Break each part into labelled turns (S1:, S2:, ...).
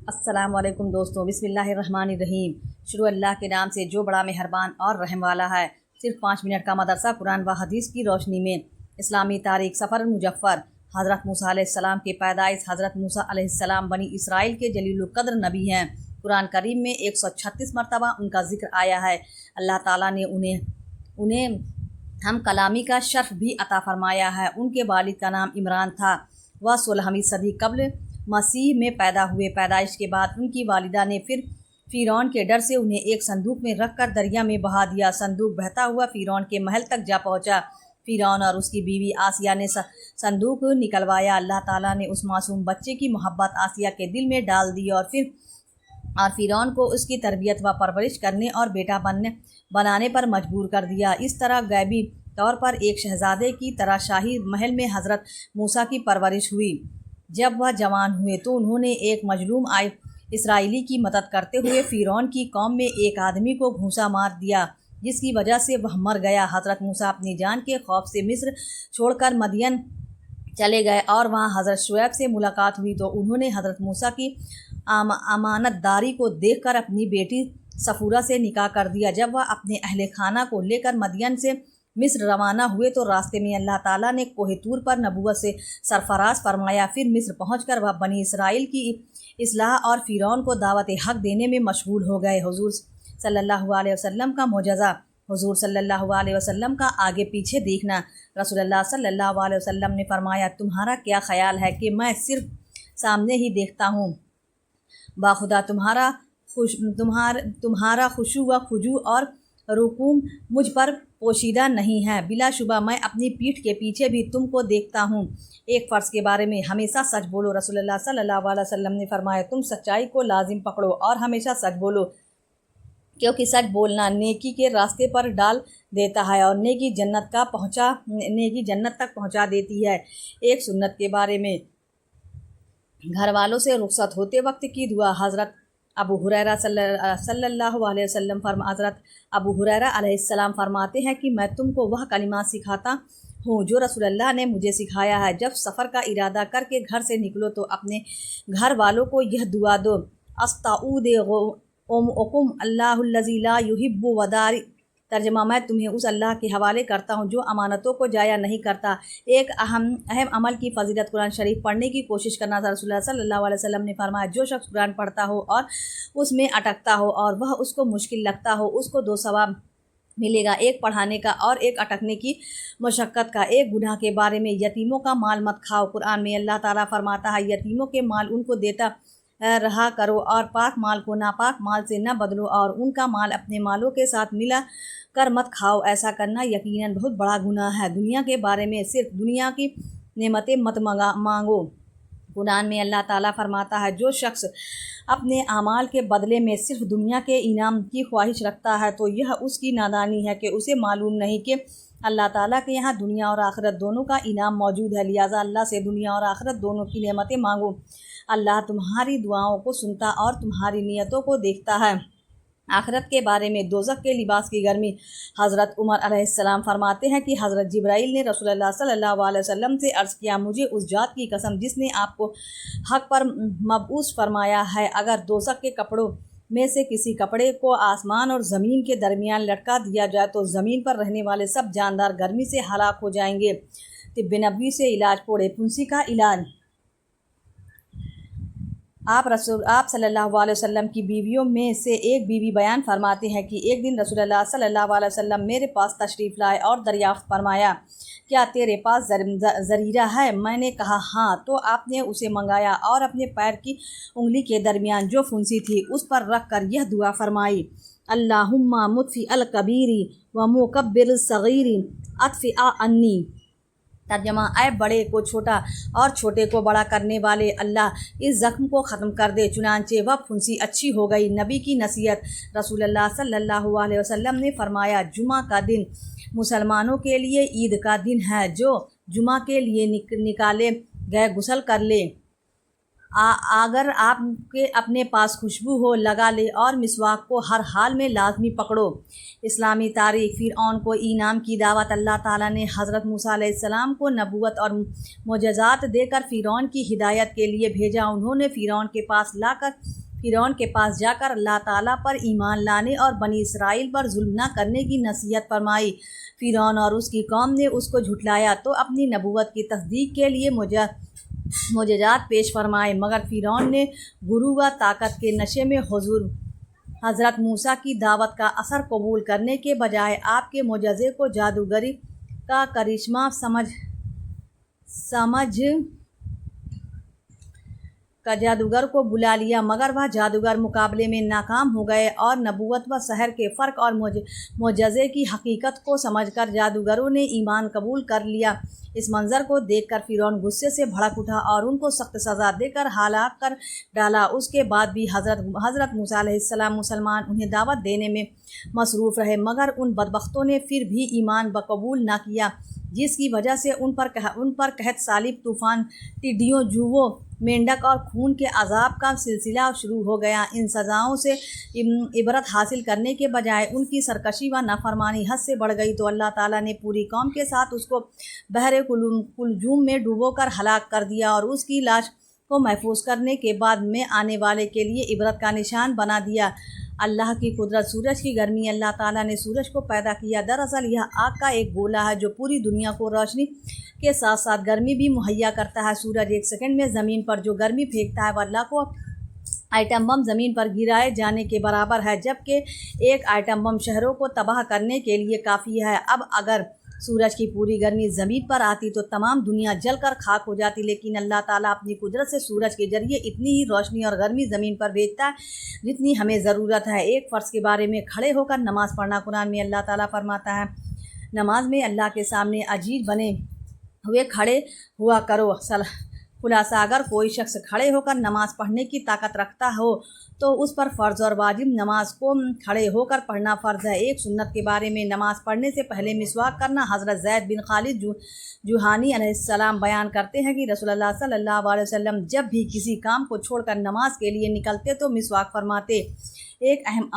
S1: السلام علیکم دوستوں، بسم اللہ الرحمن الرحیم۔ شروع اللہ کے نام سے جو بڑا مہربان اور رحم والا ہے۔ صرف 5 منٹ کا مدرسہ قرآن و حدیث کی روشنی میں۔ اسلامی تاریخ سفر مجفر۔ حضرت موسیٰ علیہ السلام کی پیدائش۔ حضرت موسیٰ علیہ السلام بنی اسرائیل کے جلیل القدر نبی ہیں۔ قرآن کریم میں 136 مرتبہ ان کا ذکر آیا ہے۔ اللہ تعالیٰ نے انہیں ہم کلامی کا شرف بھی عطا فرمایا ہے۔ ان کے والد کا نام عمران تھا۔ وہ 16ویں صدی قبل مسیح میں پیدا ہوئے۔ پیدائش کے بعد ان کی والدہ نے فرعون کے ڈر سے انہیں ایک صندوق میں رکھ کر دریا میں بہا دیا۔ صندوق بہتا ہوا فرعون کے محل تک جا پہنچا۔ فرعون اور اس کی بیوی آسیہ نے صندوق نکلوایا۔ اللہ تعالیٰ نے اس معصوم بچے کی محبت آسیہ کے دل میں ڈال دی اور فرعون کو اس کی تربیت و پرورش کرنے اور بیٹا بنانے پر مجبور کر دیا۔ اس طرح غیبی طور پر ایک شہزادے کی طرح شاہی محل میں حضرت موسیٰ کی پرورش ہوئی۔ جب وہ جوان ہوئے تو انہوں نے ایک مظلوم اسرائیلی کی مدد کرتے ہوئے فرعون کی قوم میں ایک آدمی کو گھونسا مار دیا، جس کی وجہ سے وہ مر گیا۔ حضرت موسیٰ اپنی جان کے خوف سے مصر چھوڑ کر مدین چلے گئے اور وہاں حضرت شعیب سے ملاقات ہوئی تو انہوں نے حضرت موسیٰ کی امانت داری کو دیکھ کر اپنی بیٹی صفورہ سے نکاح کر دیا۔ جب وہ اپنے اہل خانہ کو لے کر مدین سے مصر روانہ ہوئے تو راستے میں اللہ تعالیٰ نے کوہ طور پر نبوت سے سرفراز فرمایا۔ پھر مصر پہنچ کر وہ بنی اسرائیل کی اصلاح اور فرعون کو دعوت حق دینے میں مشغول ہو گئے۔ حضور صلی اللہ علیہ وسلم کا معجزہ۔ حضور صلی اللہ علیہ وسلم کا آگے پیچھے دیکھنا۔ رسول اللہ صلی اللہ علیہ وسلم نے فرمایا، تمہارا کیا خیال ہے کہ میں صرف سامنے ہی دیکھتا ہوں، باخدا تمہارا خشوع و خضوع اور رکوع مجھ پر پوشیدہ نہیں ہے؟ بلا شبہ میں اپنی پیٹھ کے پیچھے بھی تم کو دیکھتا ہوں۔ ایک فرض کے بارے میں ہمیشہ سچ بولو۔ رسول اللہ صلی اللہ علیہ وسلم نے فرمایا، تم سچائی کو لازم پکڑو اور ہمیشہ سچ بولو، کیونکہ سچ بولنا نیکی کے راستے پر ڈال دیتا ہے اور نیکی جنت تک پہنچا دیتی ہے۔ ایک سنت کے بارے میں، گھر والوں سے رخصت ہوتے وقت کی دعا۔ حضرت ابو ہریرہ صلی اللہ علیہ وسلم حضرت ابو ہریرہ علیہ السلام فرماتے ہیں کہ میں تم کو وہ کلمات سکھاتا ہوں جو رسول اللہ نے مجھے سکھایا ہے۔ جب سفر کا ارادہ کر کے گھر سے نکلو تو اپنے گھر والوں کو یہ دعا دو، استعوذکم اللہ الذی لا یحب ودار۔ ترجمہ، میں تمہیں اس اللہ کے حوالے کرتا ہوں جو امانتوں کو ضائع نہیں کرتا۔ ایک اہم عمل کی فضیلت قرآن شریف پڑھنے کی کوشش کرنا تھا۔ رسول اللہ صلی اللہ علیہ وسلم نے فرمایا، جو شخص قرآن پڑھتا ہو اور اس میں اٹکتا ہو اور وہ اس کو مشکل لگتا ہو، اس کو 2 ثواب ملے گا، ایک پڑھانے کا اور ایک اٹکنے کی مشقت کا۔ ایک گناہ کے بارے میں، یتیموں کا مال مت کھاؤ۔ قرآن میں اللہ تعالیٰ فرماتا ہے، یتیموں کے مال ان کو دیتا رہا کرو اور پاک مال کو ناپاک مال سے نہ بدلو اور ان کا مال اپنے مالوں کے ساتھ ملا کر مت کھاؤ۔ ایسا کرنا یقیناً بہت بڑا گناہ ہے۔ دنیا کے بارے میں، صرف دنیا کی نعمتیں مت مانگو۔ قرآن میں اللہ تعالیٰ فرماتا ہے، جو شخص اپنے اعمال کے بدلے میں صرف دنیا کے انعام کی خواہش رکھتا ہے تو یہ اس کی نادانی ہے کہ اسے معلوم نہیں کہ اللہ تعالیٰ کے یہاں دنیا اور آخرت دونوں کا انعام موجود ہے، لہٰذا اللہ سے دنیا اور آخرت دونوں کی نعمتیں مانگو۔ اللہ تمہاری دعاؤں کو سنتا اور تمہاری نیتوں کو دیکھتا ہے۔ آخرت کے بارے میں، دوزخ کے لباس کی گرمی۔ حضرت عمر علیہ السلام فرماتے ہیں کہ حضرت جبرائیل نے رسول اللہ صلی اللہ علیہ وسلم سے عرض کیا، مجھے اس ذات کی قسم جس نے آپ کو حق پر مبعوث فرمایا ہے، اگر دوزخ کے کپڑوں میں سے کسی کپڑے کو آسمان اور زمین کے درمیان لٹکا دیا جائے تو زمین پر رہنے والے سب جاندار گرمی سے ہلاک ہو جائیں گے۔ طب نبوی سے علاج۔ پوڑے پھنسی کا علاج۔ آپ صلی اللہ علیہ وسلم کی بیویوں میں سے ایک بیوی بیان فرماتے ہیں کہ ایک دن رسول اللہ صلی اللہ علیہ وسلم میرے پاس تشریف لائے اور دریافت فرمایا، کیا تیرے پاس زریرہ ہے؟ میں نے کہا ہاں، تو آپ نے اسے منگایا اور اپنے پیر کی انگلی کے درمیان جو پھنسی تھی اس پر رکھ کر یہ دعا فرمائی، اللہم مطفی الکبیر و مکبر الصغیر اطفئ عنی۔ ترجمہ، اے بڑے کو چھوٹا اور چھوٹے کو بڑا کرنے والے اللہ، اس زخم کو ختم کر دے۔ چنانچہ وہ پھنسی اچھی ہو گئی۔ نبی کی نصیحت۔ رسول اللہ صلی اللہ علیہ وسلم نے فرمایا، جمعہ کا دن مسلمانوں کے لیے عید کا دن ہے، جو جمعہ کے لیے نکالے گئے غسل کر لے اگر آپ کے اپنے پاس خوشبو ہو لگا لے اور مسواک کو ہر حال میں لازمی پکڑو۔ اسلامی تاریخ۔ فرعون کو انعام کی دعوت۔ اللہ تعالیٰ نے حضرت موسیٰ علیہ السلام کو نبوت اور معجزات دے کر فرعون کی ہدایت کے لیے بھیجا۔ انہوں نے فرعون کے پاس جا کر اللہ تعالیٰ پر ایمان لانے اور بنی اسرائیل پر ظلم نہ کرنے کی نصیحت فرمائی۔ فرعون اور اس کی قوم نے اس کو جھٹلایا تو اپنی نبوت کی تصدیق کے لیے معجزات پیش فرمائے، مگر فرعون نے غرور و طاقت کے نشے میں حضرت موسیٰ کی دعوت کا اثر قبول کرنے کے بجائے آپ کے معجزے کو جادوگری کا کرشمہ سمجھ کا جادوگر کو بلا لیا، مگر وہ جادوگر مقابلے میں ناکام ہو گئے اور نبوت و سحر کے فرق اور معجزے کی حقیقت کو سمجھ کر جادوگروں نے ایمان قبول کر لیا۔ اس منظر کو دیکھ کر فرعون غصے سے بھڑک اٹھا اور ان کو سخت سزا دے کر ہلاک کر ڈالا۔ اس کے بعد بھی حضرت موسیٰ علیہ السلام مسلمان انہیں دعوت دینے میں مصروف رہے، مگر ان بدبختوں نے پھر بھی ایمان قبول نہ کیا، جس کی وجہ سے ان پر قحط، سیلاب، طوفان، ٹڈیوں، جوؤں، مینڈک اور خون کے عذاب کا سلسلہ شروع ہو گیا۔ ان سزاؤں سے عبرت حاصل کرنے کے بجائے ان کی سرکشی و نافرمانی حد سے بڑھ گئی تو اللہ تعالیٰ نے پوری قوم کے ساتھ اس کو بحر کلجوم میں ڈبو کر ہلاک کر دیا اور اس کی لاش کو محفوظ کرنے کے بعد میں آنے والے کے لیے عبرت کا نشان بنا دیا۔ اللہ کی قدرت۔ سورج کی گرمی۔ اللہ تعالیٰ نے سورج کو پیدا کیا۔ دراصل یہ آگ کا ایک گولا ہے جو پوری دنیا کو روشنی کے ساتھ ساتھ گرمی بھی مہیا کرتا ہے۔ سورج ایک سیکنڈ میں زمین پر جو گرمی پھینکتا ہے وہ لاکھوں ایٹم بم زمین پر گرائے جانے کے برابر ہے، جبکہ ایک ایٹم بم شہروں کو تباہ کرنے کے لیے کافی ہے۔ اب اگر سورج کی پوری گرمی زمین پر آتی تو تمام دنیا جل کر خاک ہو جاتی، لیکن اللہ تعالیٰ اپنی قدرت سے سورج کے ذریعے اتنی ہی روشنی اور گرمی زمین پر بھیجتا ہے جتنی ہمیں ضرورت ہے۔ ایک فرض کے بارے میں کھڑے ہو کر نماز پڑھنا۔ قرآن میں اللہ تعالیٰ فرماتا ہے، نماز میں اللہ کے سامنے عاجز بنے ہوئے کھڑے ہوا کرو۔ خلاصہ، اگر کوئی شخص کھڑے ہو کر نماز پڑھنے کی طاقت رکھتا ہو تو اس پر فرض اور واجب نماز کو کھڑے ہو کر پڑھنا فرض ہے۔ ایک سنت کے بارے میں نماز پڑھنے سے پہلے مسواک کرنا۔ حضرت زید بن خالد جوہانی علیہ السلام بیان کرتے ہیں کہ رسول اللہ صلی اللہ علیہ وسلم جب بھی کسی کام کو چھوڑ کر نماز کے لیے نکلتے تو مسواک فرماتے۔ ایک اہم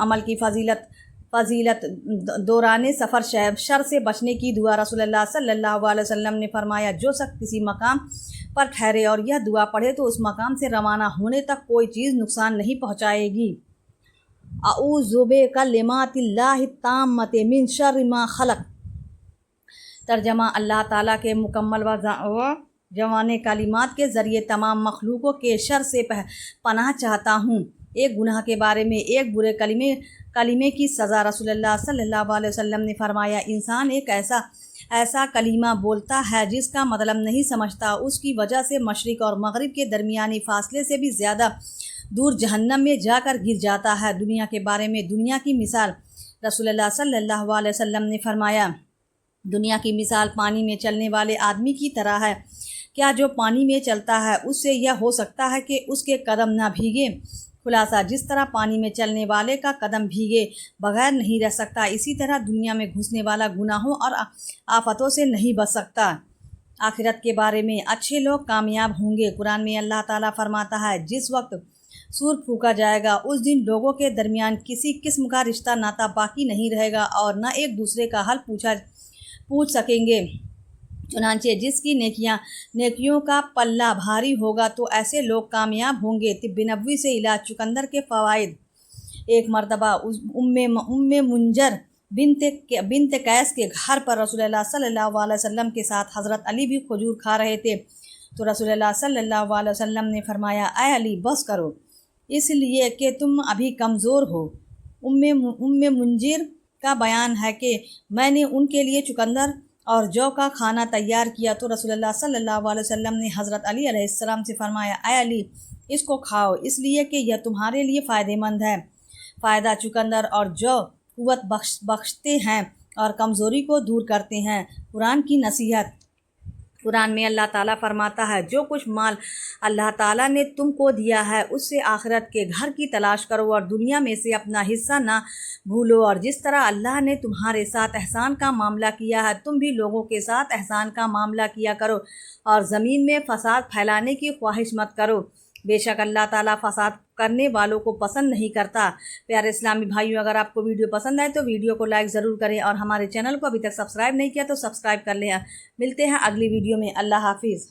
S1: عمل کی فضیلت دوران سفر شر سے بچنے کی دعا۔ رسول اللہ صلی اللہ علیہ وسلم نے فرمایا، جو شخص کسی مقام پر ٹھہرے اور یہ دعا پڑھے تو اس مقام سے روانہ ہونے تک کوئی چیز نقصان نہیں پہنچائے گی۔ اعوذ بکلمات اللہ التامۃ من شر ما خلق۔ ترجمہ: اللہ تعالیٰ کے مکمل و جوان کلمات کے ذریعے تمام مخلوقوں کے شر سے پناہ چاہتا ہوں۔ ایک گناہ کے بارے میں ایک برے کلمے کی سزا۔ رسول اللہ صلی اللہ علیہ وسلم نے فرمایا، انسان ایک ایسا کلمہ بولتا ہے جس کا مطلب نہیں سمجھتا، اس کی وجہ سے مشرق اور مغرب کے درمیانی فاصلے سے بھی زیادہ دور جہنم میں جا کر گر جاتا ہے۔ دنیا کے بارے میں دنیا کی مثال۔ رسول اللہ صلی اللہ علیہ وسلم نے فرمایا، دنیا کی مثال پانی میں چلنے والے آدمی کی طرح ہے۔ کیا جو پانی میں چلتا ہے اس سے یہ ہو سکتا ہے کہ اس کے قدم نہ بھیگے؟ خلاصہ، جس طرح پانی میں چلنے والے کا قدم بھیگے بغیر نہیں رہ سکتا، اسی طرح دنیا میں گھسنے والا گناہوں اور آفتوں سے نہیں بچ سکتا۔ آخرت کے بارے میں اچھے لوگ کامیاب ہوں گے۔ قرآن میں اللہ تعالیٰ فرماتا ہے، جس وقت سور پھونکا جائے گا اس دن لوگوں کے درمیان کسی قسم کا رشتہ ناتا باقی نہیں رہے گا اور نہ ایک دوسرے کا حل پوچھ سکیں گے۔ چنانچہ جس کی نیکیوں کا پلہ بھاری ہوگا تو ایسے لوگ کامیاب ہوں گے۔ طب نبوی سے علاج چقندر کے فوائد۔ ایک مرتبہ ام منجر بنت قیس کے گھر پر رسول اللہ صلی اللہ علیہ وسلم کے ساتھ حضرت علی بھی کھجور کھا رہے تھے تو رسول اللہ صلی اللہ علیہ وسلم نے فرمایا، اے علی، بس کرو، اس لیے کہ تم ابھی کمزور ہو۔ ام منجر کا بیان ہے کہ میں نے ان کے لیے چقندر اور جو کا کھانا تیار کیا تو رسول اللہ صلی اللہ علیہ وسلم نے حضرت علی علیہ السلام سے فرمایا، اے علی، اس کو کھاؤ، اس لیے کہ یہ تمہارے لیے فائدہ مند ہے۔ فائدہ: چقندر اور جو قوت بخشتے ہیں اور کمزوری کو دور کرتے ہیں۔ قرآن کی نصیحت۔ قرآن میں اللہ تعالیٰ فرماتا ہے جو کچھ مال اللہ تعالیٰ نے تم کو دیا ہے اس سے آخرت کے گھر کی تلاش کرو اور دنیا میں سے اپنا حصہ نہ بھولو، اور جس طرح اللہ نے تمہارے ساتھ احسان کا معاملہ کیا ہے تم بھی لوگوں کے ساتھ احسان کا معاملہ کیا کرو، اور زمین میں فساد پھیلانے کی خواہش مت کرو، بے شک اللہ تعالیٰ فساد کرنے والوں کو پسند نہیں کرتا۔ پیارے اسلامی بھائیوں، اگر آپ کو ویڈیو پسند آئے تو ویڈیو کو لائک ضرور کریں، اور ہمارے چینل کو ابھی تک سبسکرائب نہیں کیا تو سبسکرائب کر لیں۔ ملتے ہیں اگلی ویڈیو میں۔ اللہ حافظ۔